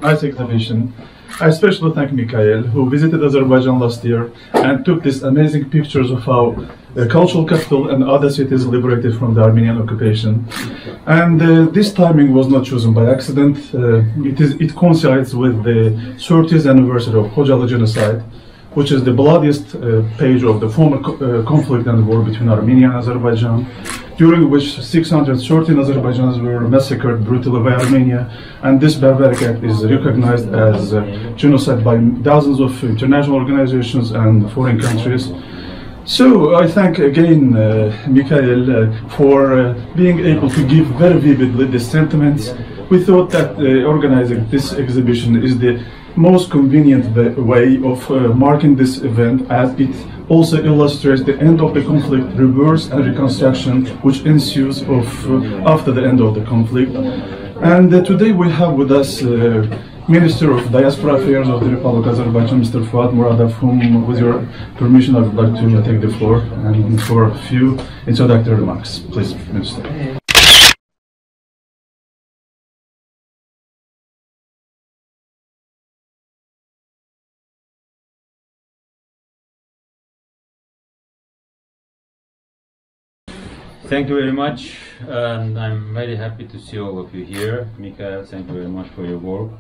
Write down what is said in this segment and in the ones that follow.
Nice exhibition. I especially thank Mikhail, who visited Azerbaijan last year and took these amazing pictures of how the cultural capital and other cities liberated from the Armenian occupation. And this timing was not chosen by accident. It coincides with the 30th anniversary of Khojaly genocide, which is the bloodiest page of the former conflict and war between Armenia and Azerbaijan, during which 613 Azerbaijanis were massacred brutally by Armenia, and this barbaric act is recognized as genocide by dozens of international organizations and foreign countries. So I thank again Mikhail for being able to give very vividly the sentiments. We thought that organizing this exhibition is the most convenient way of marking this event, as it also illustrates the end of the conflict, reverse and reconstruction which ensues after the end of the conflict. And today we have with us Minister of Diaspora Affairs of the Republic of Azerbaijan, Mr. Fuat Muradov, whom, with your permission, I would like to take the floor and for a few introductory remarks. Please, Minister. Thank you very much, and I'm very happy to see all of you here. Mikhail, thank you very much for your work.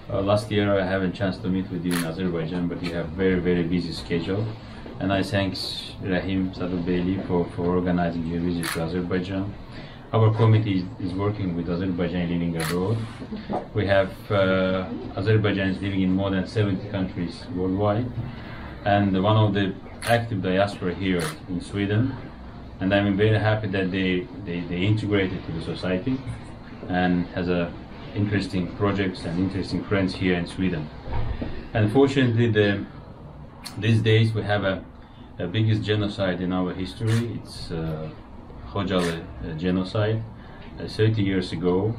Last year I haven't chance to meet with you in Azerbaijan, but you have very busy schedule. And I thank Rahim Sadubeyli for organizing your visit to Azerbaijan. Our committee is working with Azerbaijan living abroad. We have Azerbaijanis living in more than 70 countries worldwide, and one of the active diaspora here in Sweden. And I'm very happy that they integrated to the society and has interesting projects and interesting friends here in Sweden. Unfortunately, these days we have a biggest genocide in our history. It's Khojaly genocide. 30 years ago,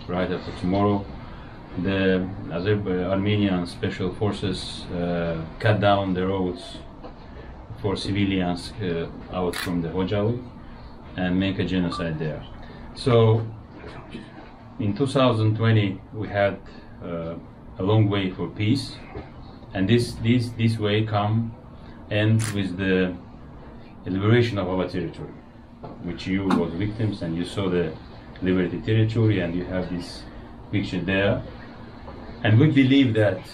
right after tomorrow, the Armenian special forces cut down the roads for civilians out from the Khojaly and make a genocide there. So in 2020 we had a long way for peace, and this way come and with the liberation of our territory, which you was victims, and you saw the liberated territory, and you have this picture there. And we believe that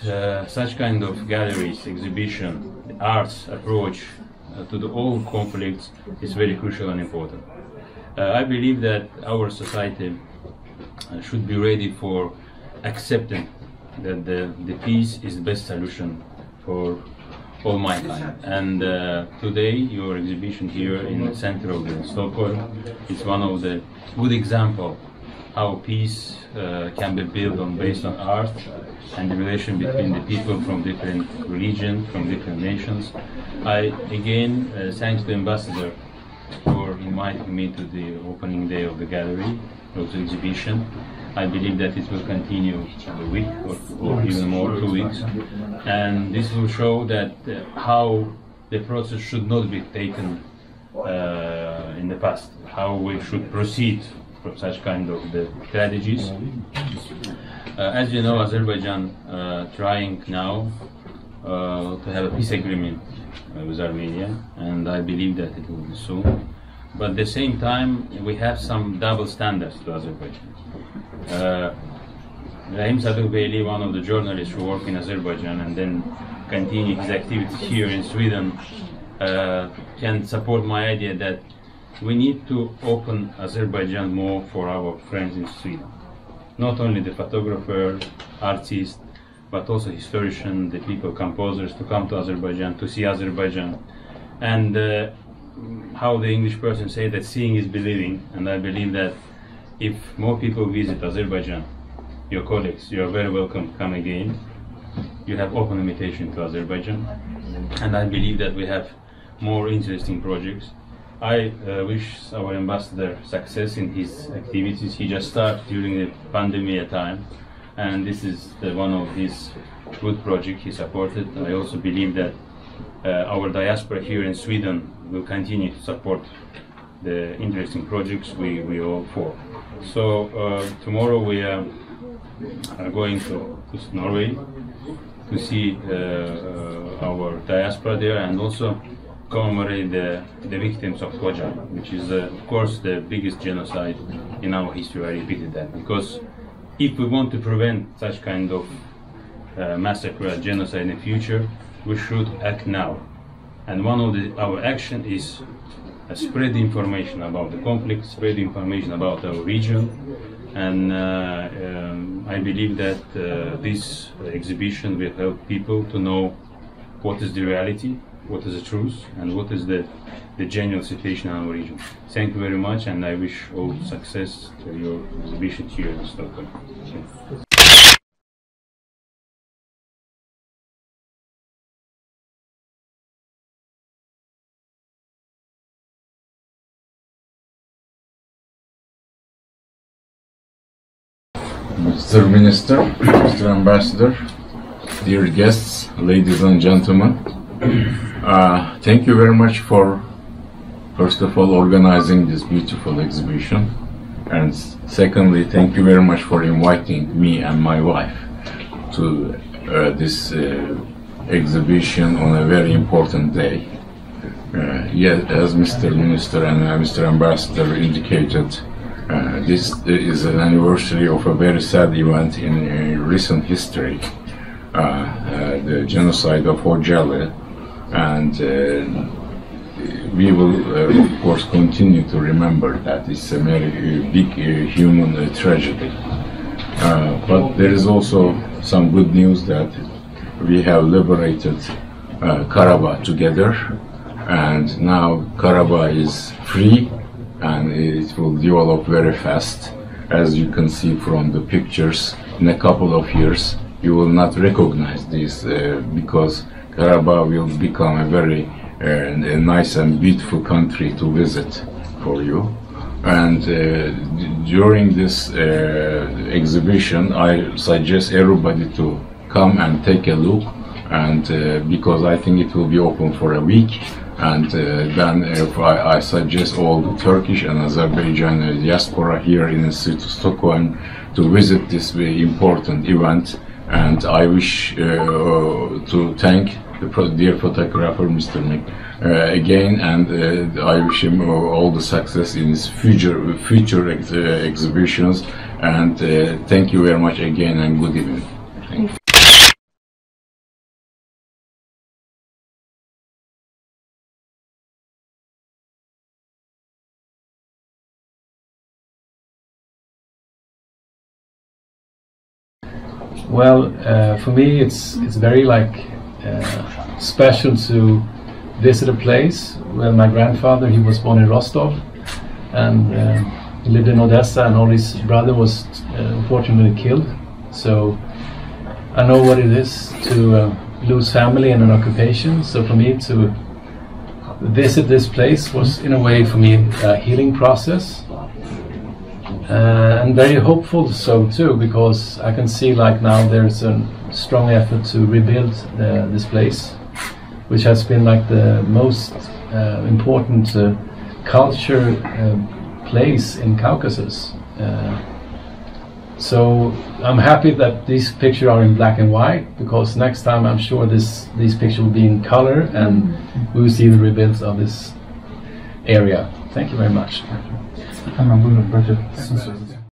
such kind of galleries, exhibition, the arts approach to the old conflicts is very crucial and important. I believe that our society should be ready for accepting that the peace is the best solution for all mankind. And today your exhibition here in the center of Stockholm is one of the good examples how peace can be built based on art and the relation between the people from different religions, from different nations. I again thanks the ambassador for inviting me to the opening day of the gallery, of the exhibition. I believe that it will continue a week or even more, 2 weeks, and this will show that how the process should not be taken in the past, how we should proceed from such kind of the strategies. As you know, Azerbaijan trying now to have a peace agreement with Armenia, and I believe that it will be soon. But at the same time, we have some double standards to Azerbaijan. Rahim Sadıkbeyli, one of the journalists who work in Azerbaijan and then continue his activities here in Sweden, can support my idea that we need to open Azerbaijan more for our friends in Sweden. Not only the photographer, artists, but also historians, the people, composers, to come to Azerbaijan, to see Azerbaijan. And how the English person say that seeing is believing, and I believe that if more people visit Azerbaijan, your colleagues, you are very welcome to come again. You have open invitation to Azerbaijan, and I believe that we have more interesting projects. I wish our ambassador success in his activities. He just started during the pandemic time, and this is one of his good projects he supported. I also believe that our diaspora here in Sweden will continue to support the interesting projects we all for. So tomorrow we are going to Norway to see our diaspora there, and also commemorate the victims of Koca, which is of course the biggest genocide in our history. I repeated that because if we want to prevent such kind of massacre and genocide in the future, we should act now. And one of our action is spread information about the conflict, spread information about our region, and I believe that this exhibition will help people to know what is the reality, what is the truth, and what is the genuine situation in our region. Thank you very much, and I wish all success to your exhibition here in Stockholm. Mr. Minister, Mr. Ambassador, dear guests, ladies and gentlemen, thank you very much for, first of all, organizing this beautiful exhibition, and secondly, thank you very much for inviting me and my wife to this exhibition on a very important day. Yes, as Mr. Minister and Mr. Ambassador indicated, this is an anniversary of a very sad event in recent history, the genocide of Koca, and we will of course continue to remember that. It's a very big human tragedy. But there is also some good news that we have liberated Karabakh together, and now Karabakh is free, and it will develop very fast. As you can see from the pictures, in a couple of years you will not recognize this because Karabakh will become a very nice and beautiful country to visit for you. And during this exhibition, I suggest everybody to come and take a look, and because I think it will be open for a week. And then I suggest all the Turkish and Azerbaijan diaspora here in the city of Stockholm to visit this very important event. And I wish to thank the dear photographer, Mr. Nick, again, and I wish him all the success in his future exhibitions. And thank you very much again, and good evening. Thank you. Well, for me, it's very special to visit a place where my grandfather, he was born in Rostov, and he lived in Odessa, and all his brother was unfortunately killed. So I know what it is to lose family in an occupation. So for me to visit this place was, in a way, for me, a healing process. and very hopeful so too, because I can see like now there's a strong effort to rebuild this place, which has been like the most important culture place in Caucasus. So I'm happy that these pictures are in black and white, because next time I'm sure these pictures will be in color and we will see the rebuilds of this area. Thank you very much. Hemen buyurun.